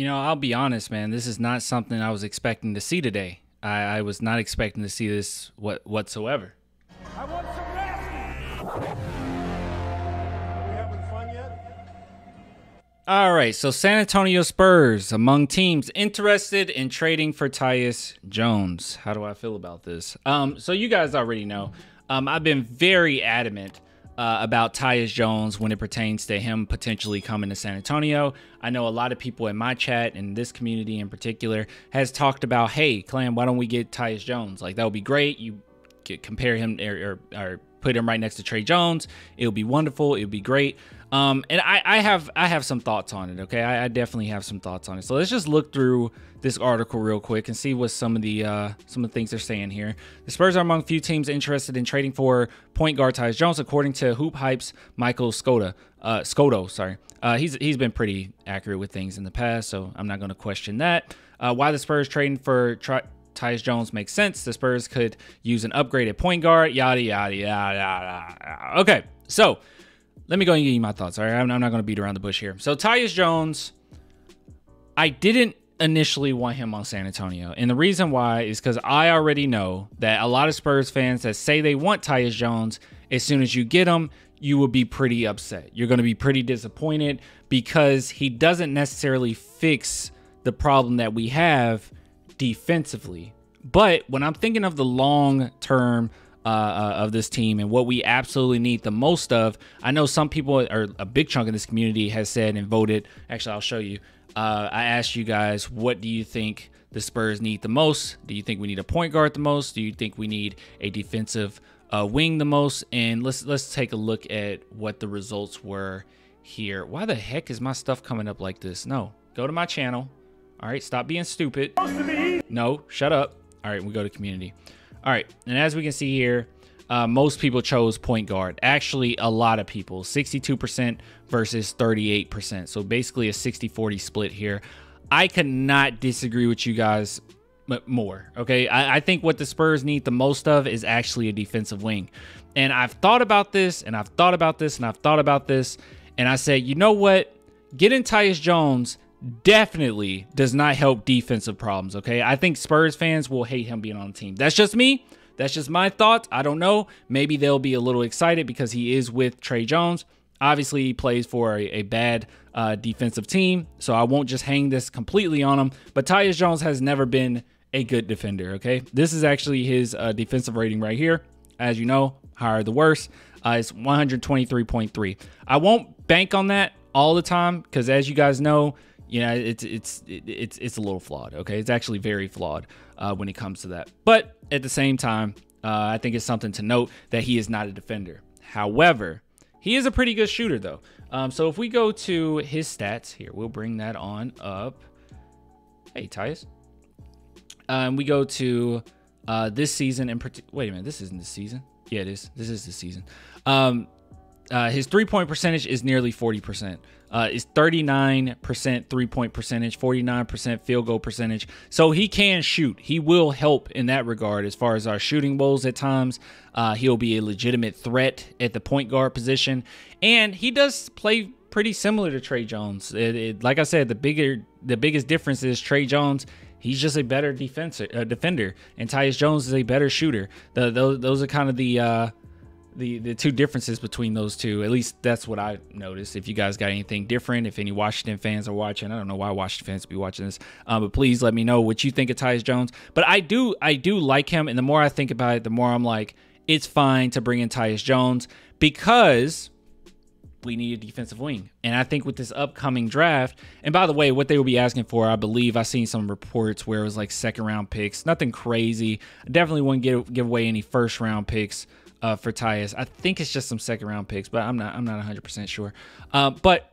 I'll be honest, man. This is not something I was expecting to see today. I was not expecting to see this whatsoever. I want some rest. Are we having fun yet? All right, so San Antonio Spurs among teams interested in trading for Tyus Jones. How do I feel about this? So you guys already know. I've been very adamant about Tyus Jones when it pertains to him potentially coming to San Antonio. I know a lot of people in my chat and this community in particular has talked about, hey, Clam, why don't we get Tyus Jones? Like, that would be great. You could compare him or put him right next to Trey Jones. It'll be wonderful. It'll be great. And I have some thoughts on it. Okay, I definitely have some thoughts on it. So let's just look through this article real quick and see what some of the things they're saying here. The Spurs are among few teams interested in trading for point guard Tyus Jones, according to Hoop Hype's Michael Scoto. He's been pretty accurate with things in the past, so I'm not going to question that. Why the Spurs trading for Tyus Jones makes sense. The Spurs could use an upgraded point guard. Yada yada yada yada. Okay, so let me go and give you my thoughts. All right, I'm not going to beat around the bush here. So Tyus Jones, I didn't initially want him on San Antonio. And the reason why is because I already know that a lot of Spurs fans that say they want Tyus Jones, as soon as you get him, you will be pretty upset. You're going to be pretty disappointed because he doesn't necessarily fix the problem that we have defensively. But when I'm thinking of the long term of this team and what we absolutely need the most of, I know some people, or a big chunk of this community, has said and voted. Actually, I'll show you. I asked you guys, what do you think the Spurs need the most? Do you think we need a point guard the most? Do you think we need a defensive wing the most? And let's take a look at what the results were here. Why the heck is my stuff coming up like this? No, go to my channel. All right, stop being stupid. No, shut up. All right, we go to community. All right, and as we can see here, most people chose point guard. Actually, a lot of people, 62% versus 38%. So basically a 60-40 split here. I could not disagree with you guys more, okay? I think what the Spurs need the most of is actually a defensive wing. And I've thought about this, and I've thought about this, and I've thought about this, and I said, you know what? Getting Tyus Jones definitely does not help defensive problems, okay? I think Spurs fans will hate him being on the team. That's just me. That's just my thoughts. I don't know. Maybe they'll be a little excited because he is with Trey Jones. Obviously, he plays for a bad defensive team, so I won't just hang this completely on him. But Tyus Jones has never been a good defender, okay? This is actually his defensive rating right here. As you know, higher the worse. It's 123.3. I won't bank on that all the time because, as you guys know, it's a little flawed, okay? It's actually very flawed when it comes to that. But at the same time, I think it's something to note that he is not a defender. However, he is a pretty good shooter, though. So if we go to his stats here, we'll bring that on up. Hey, Tyus. We go to this season in particular. Wait a minute, this isn't the season. Yeah, it is. This is the season. His three-point percentage is nearly 40%. It's 39% three-point percentage, 49% field goal percentage. So he can shoot. He will help in that regard as far as our shooting woes at times. He'll be a legitimate threat at the point guard position. And he does play pretty similar to Trey Jones. Like I said, the biggest difference is Trey Jones, he's just a better defender, and Tyus Jones is a better shooter. Those are kind of the two differences between those two. At least that's what I noticed. If you guys got anything different, if any Washington fans are watching, I don't know why Washington fans be watching this, but please let me know what you think of Tyus Jones. But I do like him, and the more I think about it, the more I'm like, it's fine to bring in Tyus Jones because we need a defensive wing. And I think with this upcoming draft, and by the way, what they will be asking for, I believe I've seen some reports where it was like second-round picks, nothing crazy. I definitely wouldn't give away any first-round picks for Tyus. I think it's just some second-round picks, but I'm not 100% sure. But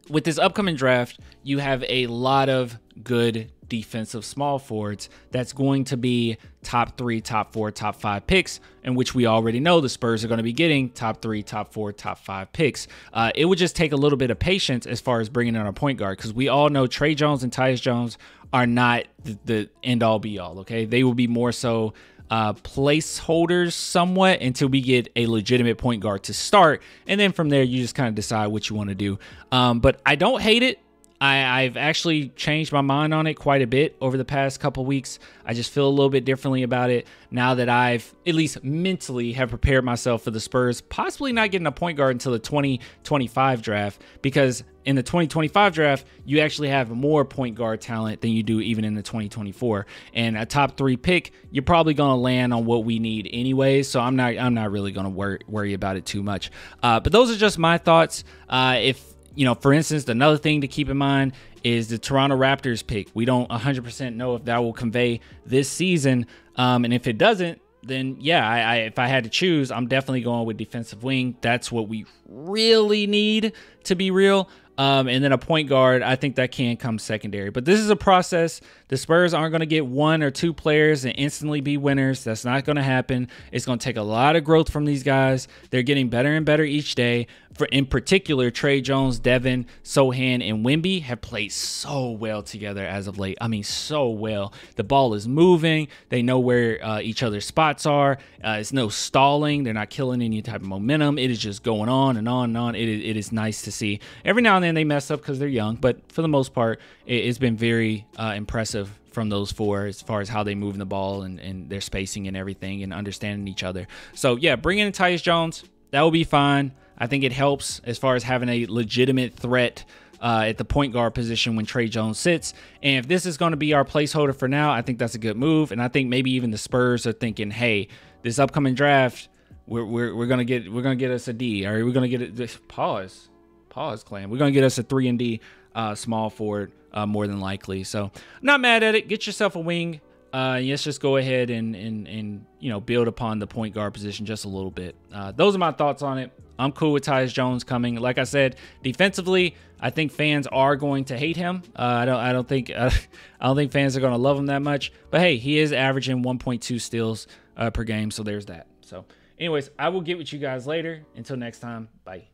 with this upcoming draft, you have a lot of good defensive small forwards that's going to be top 3, top 4, top 5 picks, in which we already know the Spurs are going to be getting top 3, top 4, top 5 picks. It would just take a little bit of patience as far as bringing in a point guard, because we all know Trey Jones and Tyus Jones are not the end-all be-all, okay? They will be more so placeholders somewhat until we get a legitimate point guard to start, and then from there you just kind of decide what you want to do. But I don't hate it. I've actually changed my mind on it quite a bit over the past couple weeks. I just feel a little bit differently about it now that I've at least mentally have prepared myself for the Spurs possibly not getting a point guard until the 2025 draft, because in the 2025 draft, you actually have more point guard talent than you do even in the 2024. And a top 3 pick, you're probably going to land on what we need anyway. So I'm not really going to worry about it too much. But those are just my thoughts. For instance, another thing to keep in mind is the Toronto Raptors pick. We don't 100% know if that will convey this season. And if it doesn't, then yeah, if I had to choose, I'm definitely going with defensive wing. That's what we really need, to be real. And then a point guard, I think that can come secondary. But this is a process. The Spurs aren't going to get 1 or 2 players and instantly be winners. That's not going to happen. It's going to take a lot of growth from these guys. They're getting better and better each day. In particular, Trey Jones, Devin, Sohan, and Wemby have played so well together as of late. I mean, so well. The ball is moving. They know where each other's spots are. It's no stalling. They're not killing any type of momentum. It is just going on and on and on. It is nice to see. Every now and then they mess up because they're young, but for the most part, it's been very impressive from those 4 as far as how they move the ball and their spacing and everything and understanding each other. So yeah, bring in Tyus Jones. That will be fine. I think it helps as far as having a legitimate threat at the point guard position when Trey Jones sits. And if this is going to be our placeholder for now, I think that's a good move. And I think maybe even the Spurs are thinking, hey, this upcoming draft, we're gonna get us a D, or we're gonna get it. Pause, Clan. We're gonna get us a 3-and-D small forward more than likely. So not mad at it. Get yourself a wing. Let's just go ahead and build upon the point guard position just a little bit. Those are my thoughts on it. I'm cool with Tyus Jones coming. Like I said, defensively, I think fans are going to hate him. I don't think fans are going to love him that much. But hey, he is averaging 1.2 steals per game, so there's that. So, anyways, I will get with you guys later. Until next time, bye.